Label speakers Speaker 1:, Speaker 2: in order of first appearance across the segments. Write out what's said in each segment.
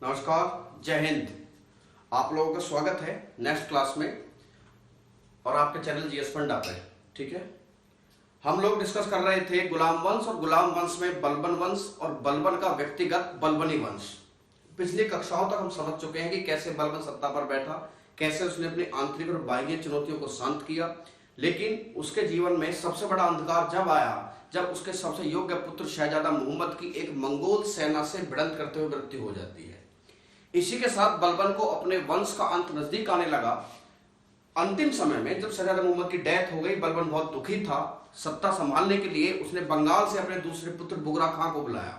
Speaker 1: नमस्कार, जय हिंद। आप लोगों का स्वागत है नेक्स्ट क्लास में और आपके चैनल जीएस पंडा पे। ठीक है, हम लोग डिस्कस कर रहे थे गुलाम वंश और गुलाम वंश में बलबन वंश और बलबन का व्यक्तिगत बलबनी वंश। पिछली कक्षाओं तक हम समझ चुके हैं कि कैसे बलबन सत्ता पर बैठा, कैसे उसने अपनी आंतरिक और बाह्य चुनौतियों को शांत किया। लेकिन उसके जीवन में सबसे बड़ा अंधकार जब आया जब उसके सबसे योग्य पुत्र शहजादा मोहम्मद की एक मंगोल सेना से भिड़ंत करते हुए मृत्यु हो जाती है। इसी के साथ बलबन को अपने वंश का अंत नजदीक आने लगा। अंतिम समय में जब शहजादा मोहम्मद की डेथ हो गई, बलबन बहुत दुखी था। सत्ता संभालने के लिए उसने बंगाल से अपने दूसरे पुत्र बुगरा खां को बुलाया।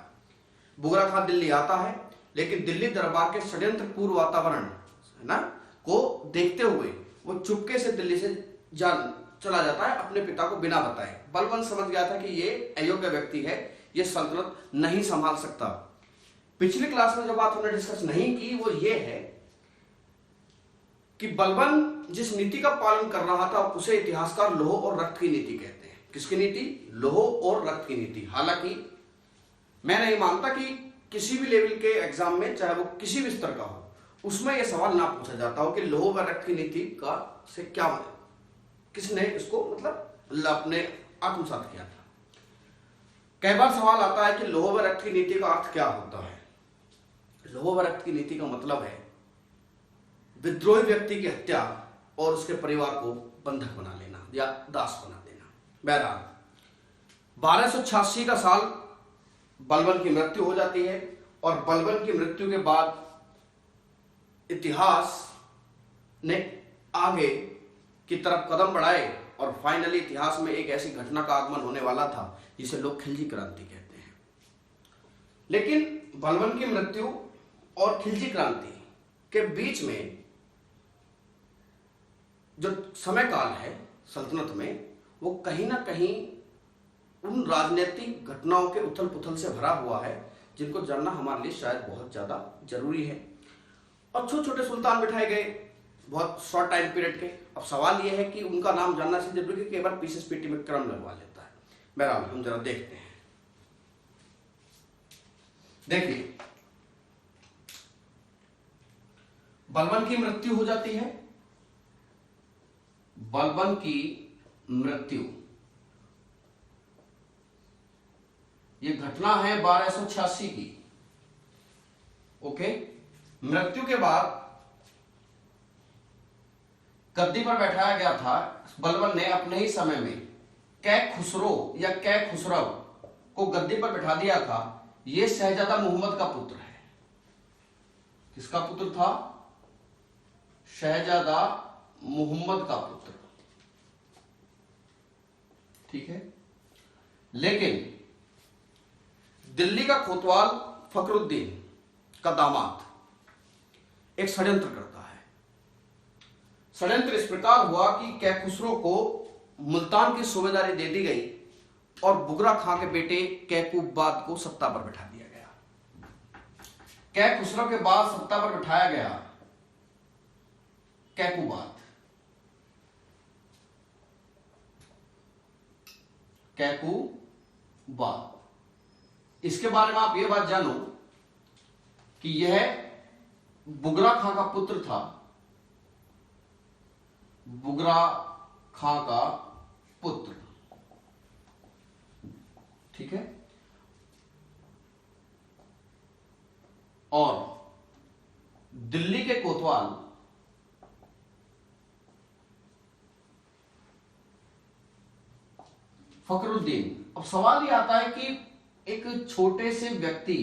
Speaker 1: बुगरा खां दिल्ली आता है, लेकिन दिल्ली दरबार के षड्यंत्र पूर्व वातावरण है ना को देखते हुए वो चुपके से दिल्ली से चला जाता है अपने पिता को बिना बताए। बलबन समझ गया था कि ये अयोग्य व्यक्ति है, ये सल्तनत नहीं संभाल सकता। पिछली क्लास में जो बात हमने डिस्कस नहीं की वो ये है कि बलबन जिस नीति का पालन कर रहा था उसे इतिहासकार लोह और रक्त की नीति कहते हैं। किसकी नीति? लोह और रक्त की नीति। हालांकि मैं नहीं मानता कि किसी भी लेवल के एग्जाम में, चाहे वो किसी भी स्तर का हो, उसमें यह सवाल ना पूछा जाता हो कि लोह व रक्त की नीति का से क्या मतलब, किसने इसको मतलब अपने आत्मसात किया था। कई बार सवाल आता है कि लोह व रक्त की नीति का अर्थ क्या होता है। लोह व रक्त की नीति का मतलब है विद्रोही व्यक्ति की हत्या और उसके परिवार को बंधक बना लेना या दास बना देना। बहरहाल 1286 का साल बलबन की मृत्यु हो जाती है और बलबन की मृत्यु के बाद इतिहास ने आगे की तरफ कदम बढ़ाए और फाइनली इतिहास में एक ऐसी घटना का आगमन होने वाला था जिसे लोग खिलजी क्रांति कहते हैं। लेकिन बलबन की मृत्यु और खिलजी क्रांति के बीच में जो समय काल है सल्तनत में, वो कहीं ना कहीं उन राजनीतिक घटनाओं के उथल पुथल से भरा हुआ है जिनको जानना हमारे लिए शायद बहुत ज्यादा जरूरी है। और छोटे छोटे सुल्तान बिठाए गए बहुत शॉर्ट टाइम पीरियड के। अब सवाल यह है कि उनका नाम जानना से जरूरी है कि एक बार पीसीएस पीटी में क्रम लगवा लेता है। बहरहाल हम जरा देखते हैं। देखिए, बलबन की मृत्यु हो जाती है। बलबन की मृत्यु, ये घटना है 1286 की। ओके, मृत्यु के बाद गद्दी पर बैठाया गया था। बलबन ने अपने ही समय में कैक खुसरो या कैक खुसरव को गद्दी पर बैठा दिया था। यह शहजादा मोहम्मद का पुत्र है। किसका पुत्र था? शहजादा मोहम्मद का पुत्र। ठीक है, लेकिन दिल्ली का कोतवाल फखरुद्दीन का दामाद एक षड्यंत्र करता है। षड्यंत्र इस प्रकार हुआ कि कैक खुसरो को मुल्तान की सूबेदारी दे दी गई और बुगरा खां के बेटे कैकूबाद को सत्ता पर बैठा दिया गया। कैक खुसरो के बाद सत्ता पर बैठाया गया कैकूबाद। कैकूबाद, इसके बारे में आप यह बात जानो कि यह बुगरा खां का पुत्र था। बुगरा खां का पुत्र। ठीक है, और दिल्ली के कोतवाल फखरुद्दीन। अब सवाल यह आता है कि एक छोटे से व्यक्ति,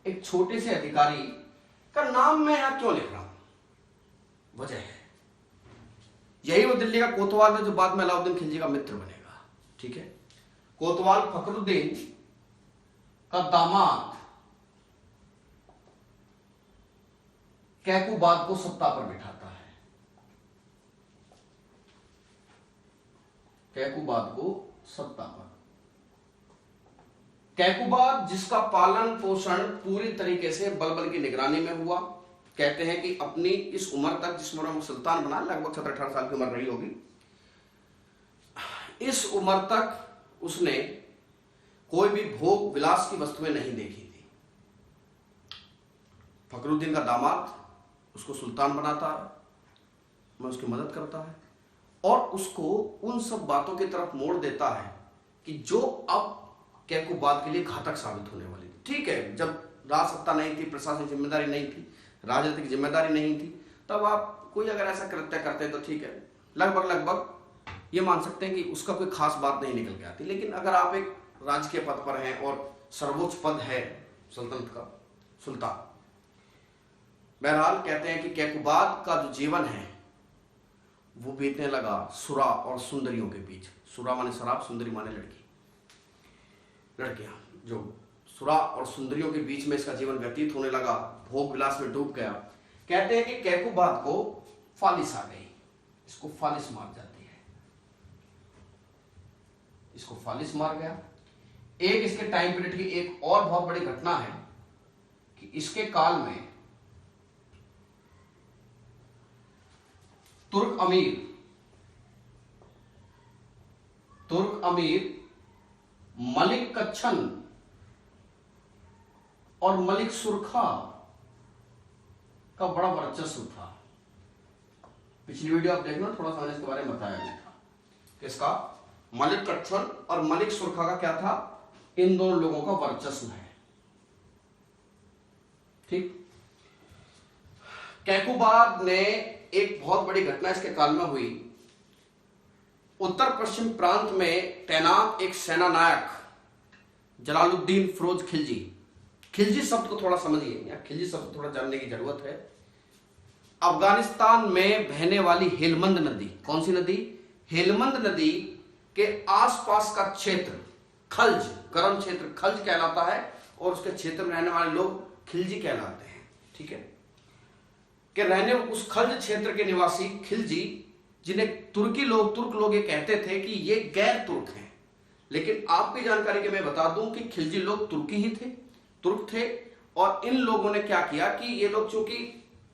Speaker 1: एक छोटे से अधिकारी का नाम मैं यहां क्यों लिख रहा हूं? वजह है यही वो दिल्ली का कोतवाल है जो बाद में अलाउद्दीन खिलजी का मित्र बनेगा। ठीक है, कोतवाल फखरुद्दीन का दामाद कैकूबाद को सत्ता पर बिठाता है। कैकूबाद को सत्ता पर। कैकूबाद जिसका पालन पोषण पूरी तरीके से बलबन की निगरानी में हुआ। कहते हैं कि अपनी इस उम्र तक, जिस उम्र में सुल्तान बना, लगभग 17-18 साल की उम्र रही होगी, इस उम्र तक उसने कोई भी भोग विलास की वस्तुएं नहीं देखी थी। फखरुद्दीन का दामाद उसको सुल्तान बनाता है, मैं उसकी मदद करता है और उसको उन सब बातों की तरफ मोड़ देता है कि जो अब कैकुबाद के लिए घातक साबित होने वाली थी। ठीक है, जब राज सत्ता नहीं थी, प्रशासनिक जिम्मेदारी नहीं थी, राजनीतिक जिम्मेदारी नहीं थी, तब आप कोई अगर ऐसा कृत्य करते तो ठीक है, लगभग ये मान सकते हैं कि उसका कोई खास बात नहीं निकल के आती। लेकिन अगर आप एक राजकीय पद पर हैं और सर्वोच्च पद है सल्तनत का, सुल्तान, बहरहाल कहते हैं कि कैकुबाद का जो जीवन है वो बीतने लगा सुरा और सुंदरियों के बीच। सुरा माने शराब, सुंदरी माने लड़कियां, जो सुरा और सुंदरियों के बीच में इसका जीवन व्यतीत होने लगा, भोग विलास में डूब गया। कहते हैं कि कैकुबाद को फालिस आ गई, इसको फालिस मार जाती है, इसको फालिस मार गया। एक इसके टाइम पीरियड की एक और बहुत बड़ी घटना है कि इसके काल में तुर्क अमीर मलिक कच्छन और मलिक सुरखा का बड़ा वर्चस्व था। पिछली वीडियो आप देखना, थोड़ा सा इसके बारे में बताया गया था। किसका? मलिक कच्छन और मलिक सुरखा का क्या था? इन दोनों लोगों का वर्चस्व है। ठीक, कैकुबाद ने एक बहुत बड़ी घटना इसके काल में हुई। उत्तर पश्चिम प्रांत में तैनात एक सेना नायक जलालुद्दीन फिरोज खिलजी, खिलजी शब्द को थोड़ा समझिए, या खिलजी शब्द थोड़ा जानने की जरूरत है। अफगानिस्तान में बहने वाली हेलमंद नदी, कौन सी नदी? हेलमंद नदी के आसपास का क्षेत्र खल्ज, गर्म क्षेत्र खल्ज कहलाता है और उसके क्षेत्र में रहने वाले लोग खिलजी कहलाते हैं। ठीक है, कि रहने उस खल्ज क्षेत्र के निवासी खिलजी, जिन्हें तुर्क लोग ये कहते थे कि ये गैर तुर्क हैं। लेकिन आपकी जानकारी के मैं बता दूं कि खिलजी लोग तुर्क थे। और इन लोगों ने क्या किया कि ये लोग चूंकि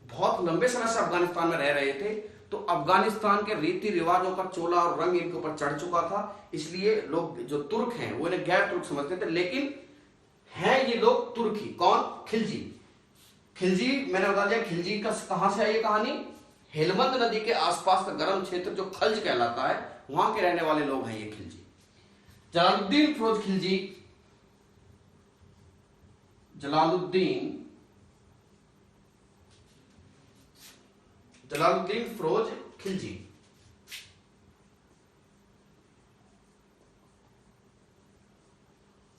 Speaker 1: बहुत लंबे समय से अफगानिस्तान में रह रहे थे, तो अफगानिस्तान के रीति रिवाजों का चोला और रंग इनके ऊपर चढ़ चुका था। इसलिए लोग जो तुर्क हैं वो इन्हें गैर तुर्क समझते थे। लेकिन हैं ये लोग तुर्की। कौन? खिलजी मैंने बता दिया। खिलजी का कहां से आई ये कहानी? हेलमंद नदी के आसपास का गर्म क्षेत्र जो खल्ज कहलाता है, वहां के रहने वाले लोग हैं ये खिलजी। जलालुद्दीन फिरोज खिलजी, जलालुद्दीन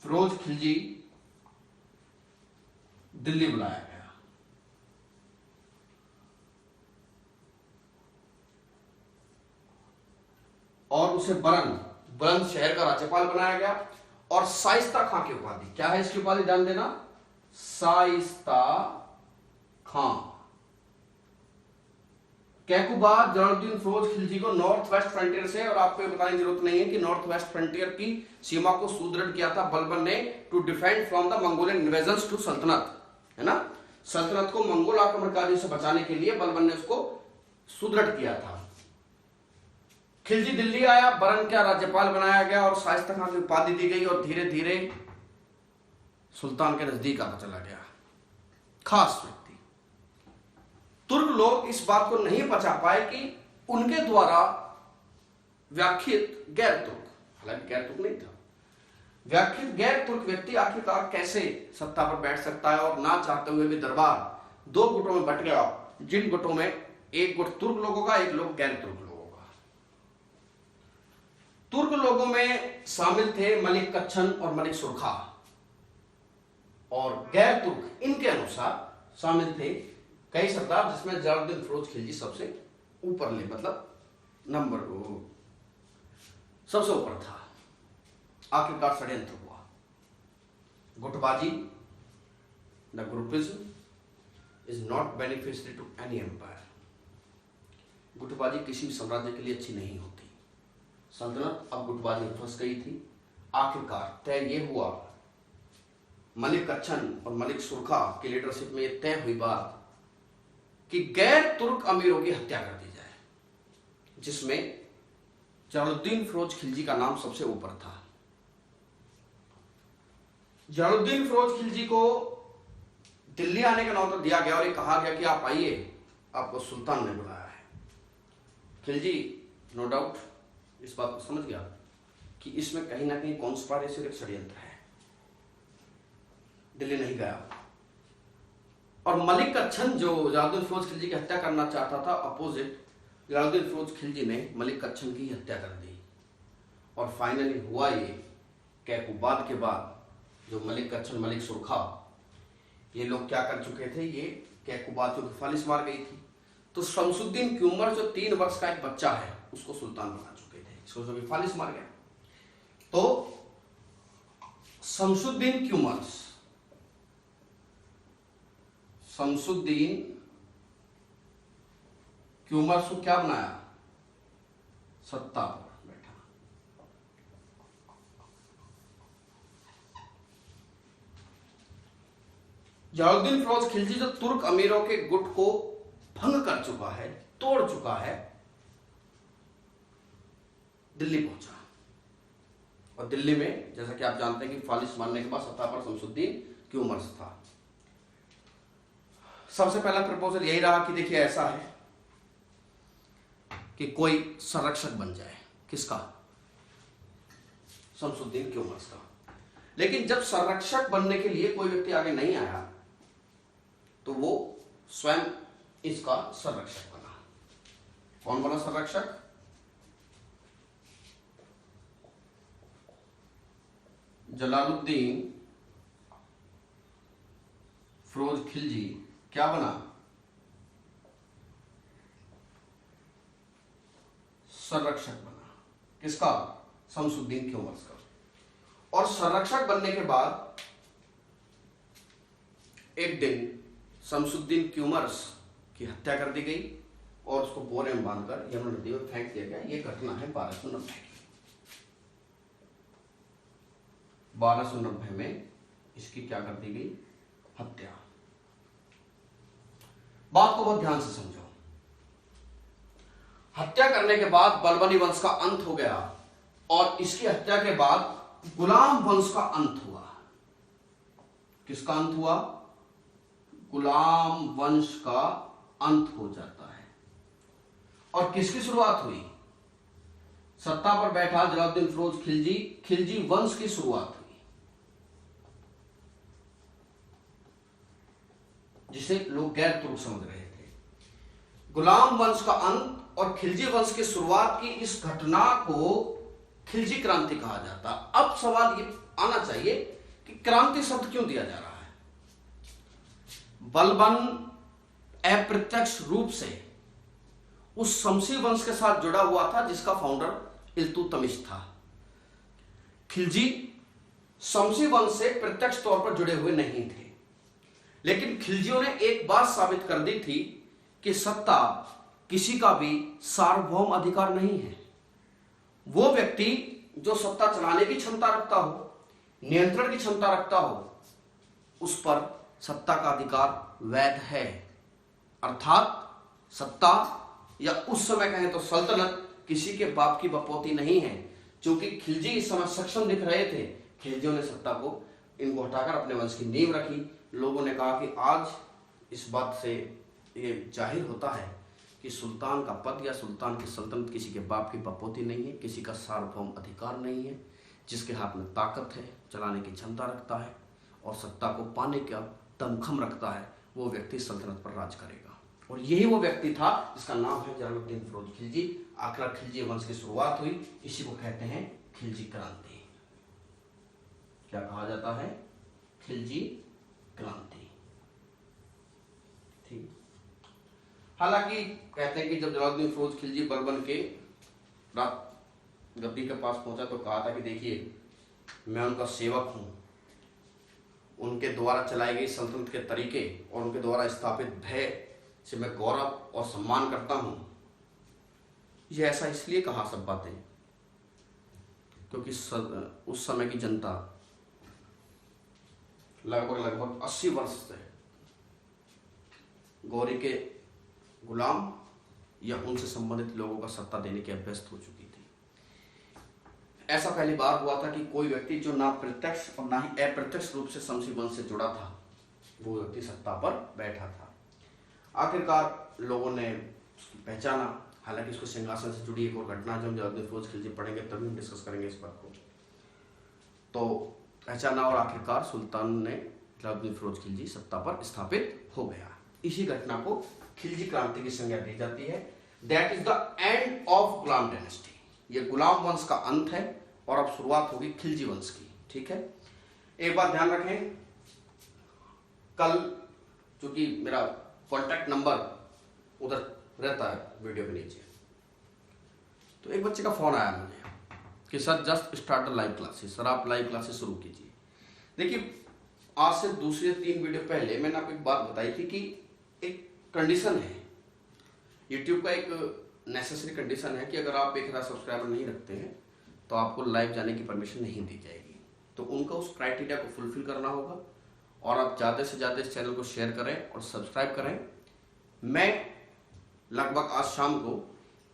Speaker 1: फिरोज खिलजी दिल्ली बुलाया गया। और उसे बुलंद शहर का राज्यपाल बनाया गया और शाइस्ता खां की उपाधि, क्या है इसकी उपाधि ध्यान देना, शाइस्ता खां। कैकुबाद जलालुद्दीन फिरोज खिलजी को नॉर्थ वेस्ट फ्रंटियर से, और आपको बताने की जरूरत नहीं है कि नॉर्थ वेस्ट फ्रंटियर की सीमा को सुदृढ़ किया था बलबन ने, to defend from the Mongolian invasions to सल्तनत, है ना। सल्तनत को मंगोल आक्रमणकारियों से बचाने के लिए बलबन ने उसको सुदृढ़ किया था। खिलजी दिल्ली आया, बरन का राज्यपाल बनाया गया और शाइस्ता खां की उपाधि दी गई और धीरे धीरे सुल्तान के नजदीक आता चला गया। खास व्यक्ति। तुर्क लोग इस बात को नहीं पचा पाए कि उनके द्वारा व्याख्यित गैर तुर्क, हालांकि गैर तुर्क नहीं था, व्याख्यित गैर तुर्क व्यक्ति आखिरकार कैसे सत्ता पर बैठ सकता है। और ना चाहते हुए भी दरबार दो गुटों में बट गया, जिन गुटों में एक गुट तुर्क लोगों का, एक लोग गैर तुर्क लोगों का। तुर्क लोगों में शामिल थे मलिक कच्छन और मलिक सुरखा, और गैर तुर्क इनके अनुसार शामिल थे कई सरदार, जिसमें जलालुद्दीन फिरोज खिलजी सबसे ऊपर ले, मतलब नंबर सबसे ऊपर था। आखिरकार षड्यंत्र हुआ, गुटबाजी, the groupism is not beneficial to any empire. गुटबाजी किसी भी साम्राज्य के लिए अच्छी नहीं होती। सल्तनत अब गुटबाजी में फंस गई थी। आखिरकार तय ये हुआ, मलिक कच्छन और मलिक सुरखा की लीडरशिप में यह तय हुई बात कि गैर तुर्क अमीरों की हत्या कर दी जाए, जिसमें जलालुद्दीन फिरोज खिलजी का नाम सबसे ऊपर था। जलालुद्दीन फिरोज खिलजी को दिल्ली आने का न्योता दिया गया और ये कहा गया कि आप आइए, आपको सुल्तान ने बुलाया है। खिलजी नो डाउट इस बात को समझ गया कि इसमें कहीं ना कहीं कॉन्स्पिरेसी एक षड्यंत्र है, दिल्ली नहीं गया। और मलिक कच्छन जो जलालुद्दीन फिरोज खिलजी की हत्या करना चाहता था, अपोजिट जलालुद्दीन फिरोज खिलजी ने मलिक कच्छन की हत्या कर दी। और फाइनली हुआ ये कैकुबाद के बाद जो मलिक कच्छन, मलिक सुरखा, ये लोग क्या कर चुके थे, ये कैकुबाद जो फालिस मार गई थी, तो शमसुद्दीन क्यूमर जो 3 वर्ष का एक बच्चा है उसको सुल्तान बना चुके थे, इसको जो फालिस मार गया। तो शमसुद्दीन क्यूमर्स को क्या बनाया, सत्ता पर बैठा। जलालुद्दीन फिरोज खिलजी जो तुर्क अमीरों के गुट को भंग कर चुका है, तोड़ चुका है, दिल्ली पहुंचा। और दिल्ली में जैसा कि आप जानते हैं कि फालिस मारने के बाद सत्ता पर शमसुद्दीन क्यूमर्स था। सबसे पहला प्रपोजल यही रहा कि देखिए ऐसा है कि कोई संरक्षक बन जाए, किसका, शमसुद्दीन क्यूमर्स का। लेकिन जब संरक्षक बनने के लिए कोई व्यक्ति आगे नहीं आया तो वो स्वयं इसका संरक्षक बना। कौन बना संरक्षक, जलालुद्दीन फिरोज खिलजी क्या बना, संरक्षक बना। किसका, शमसुद्दीन क्यूमर्स का। और संरक्षक बनने के बाद एक दिन शमसुद्दीन क्यूमर्स की हत्या कर दी गई और उसको बोरे में बांधकर यमुना नदी में फेंक दिया गया। यह घटना है 1290 की। 1290 में इसकी क्या कर दी गई, हत्या। बात को बहुत ध्यान से समझो। हत्या करने के बाद बलबनी वंश का अंत हो गया और इसकी हत्या के बाद गुलाम वंश का अंत हुआ। किसका अंत हुआ, गुलाम वंश का अंत हो जाता है। और किसकी शुरुआत हुई, सत्ता पर बैठा जलालुद्दीन फिरोज खिलजी, खिलजी वंश की शुरुआत हुई, जिसे लोग गैर तुर्क समझ रहे थे। गुलाम वंश का अंत और खिलजी वंश की शुरुआत की इस घटना को खिलजी क्रांति कहा जाता। अब सवाल ये आना चाहिए कि क्रांति शब्द क्यों दिया जा रहा है। बलबन अप्रत्यक्ष रूप से उस शमसी वंश के साथ जुड़ा हुआ था जिसका फाउंडर इल्तुतमिश था। खिलजी शमसी वंश से प्रत्यक्ष तौर पर जुड़े हुए नहीं थे, लेकिन खिलजियों ने एक बात साबित कर दी थी कि सत्ता किसी का भी सार्वभौम अधिकार नहीं है। वो व्यक्ति जो सत्ता चलाने की क्षमता रखता हो, नियंत्रण की क्षमता रखता हो, उस पर सत्ता का अधिकार वैध है। अर्थात सत्ता या उस समय कहें तो सल्तनत किसी के बाप की बपोती नहीं है। क्योंकि खिलजी इस समय सक्षम दिख रहे थे, खिलजियों ने सत्ता को इनको हटाकर अपने वंश की नींव रखी। लोगों ने कहा कि आज इस बात से ये जाहिर होता है कि सुल्तान का पद या सुल्तान की सल्तनत किसी के बाप की बपोती नहीं है, किसी का सार्वभौम अधिकार नहीं है। जिसके हाथ में ताकत है, चलाने की क्षमता रखता है और सत्ता को पाने का दमखम रखता है, वो व्यक्ति सल्तनत पर राज करेगा। और यही वो व्यक्ति था जिसका नाम है जलालुद्दीन फिरोज खिलजी। आखिर खिलजी वंश की शुरुआत हुई, इसी को कहते हैं खिलजी क्रांति। क्या कहा जाता है, खिलजी क्रांति। ठीक। हालांकि कहते हैं कि जब जलालुद्दीन फिरोज खिलजी बलबन के गद्दी के पास पहुंचा तो कहा था कि देखिए मैं उनका सेवक हूं, उनके द्वारा चलाई गई सल्तनत के तरीके और उनके द्वारा स्थापित भय से मैं गौरव और सम्मान करता हूं। यह ऐसा इसलिए कहा सब बातें क्योंकि उस समय की जनता लगभग 80 वर्ष से गौरी के गुलाम या उनसे संबंधित लोगों का सत्ता देने की अभ्यस्त हो चुकी थी। ऐसा पहली बार हुआ था कि कोई व्यक्ति जो ना प्रत्यक्ष और ना ही अप्रत्यक्ष रूप से शमसी वंश से जुड़ा था, वो व्यक्ति सत्ता पर बैठा था। आखिरकार लोगों ने पहचाना, हालांकि इसको सिंहासन से जुड़ी एक और घटना जो हम जलालुद्दीन फिरोज खिलजी पढ़ेंगे तभी हम डिस्कस करेंगे इस बात को, तो पहचाना और आखिरकार सुल्तान ने जलालुद्दीन फिरोज खिलजी सत्ता पर स्थापित हो गया। इसी घटना को खिलजी क्रांति की संज्ञा दी जाती है। That is the end of Ghulam dynasty. ये गुलाम वंश का अंत है और अब शुरुआत होगी खिलजी वंश की। ठीक है, एक बात ध्यान रखें, कल चूंकि मेरा कॉन्टैक्ट नंबर उधर रहता है वीडियो के नीचे, तो एक बच्चे का फोन आया मुझे कि sir just start the live classes, sir आप लाइव क्लासेस शुरू कीजिए। देखिए, आज से 2-3 वीडियो पहले मैंने आपको एक बात बताई थी कि एक कंडीशन है, यूट्यूब का एक नेसेसरी कंडीशन है कि अगर आप 1000 सब्सक्राइबर नहीं रखते हैं तो आपको लाइव जाने की परमिशन नहीं दी जाएगी। तो उनका उस क्राइटेरिया को फुलफिल करना होगा और आप ज़्यादा से ज़्यादा इस चैनल को शेयर करें और सब्सक्राइब करें। मैं लगभग आज शाम को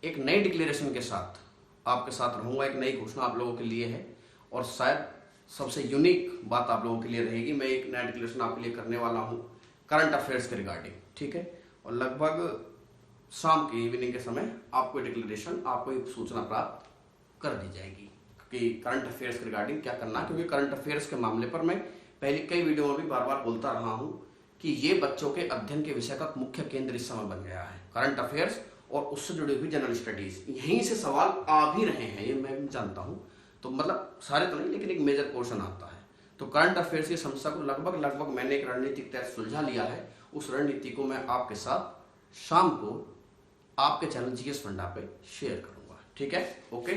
Speaker 1: एक नई डिक्लेरेशन के साथ आपके साथ रहूँगा। एक नई घोषणा आप लोगों के लिए है और शायद सबसे यूनिक बात आप लोगों के लिए रहेगी। मैं एक नया डिक्लेरेशन आपके लिए करने वाला हूँ करंट अफेयर्स के रिगार्डिंग। ठीक है, और लगभग शाम की इवनिंग के समय आपको डिक्लेरेशन, आपको एक सूचना प्राप्त कर दी जाएगी कि करंट अफेयर्स के रिगार्डिंग क्या करना है। क्योंकि करंट अफेयर्स के मामले पर मैं पहले कई वीडियो में भी बार बार बोलता रहा हूँ कि ये बच्चों के अध्ययन के विषय का मुख्य केंद्र इस समय बन गया है। करंट अफेयर्स और उससे जुड़ी हुई जनरल स्टडीज, यहीं से सवाल आ भी रहे हैं, ये मैं भी जानता हूँ। तो मतलब सारे तो नहीं, लेकिन एक मेजर पोर्शन आता है। तो करंट अफेयर्स की समस्या को लगभग मैंने एक रणनीतिक तहत सुलझा लिया है। उस रणनीति को मैं आपके साथ शाम को आपके चैनल जीएस फंडा पे शेयर करूंगा। ठीक है, ओके।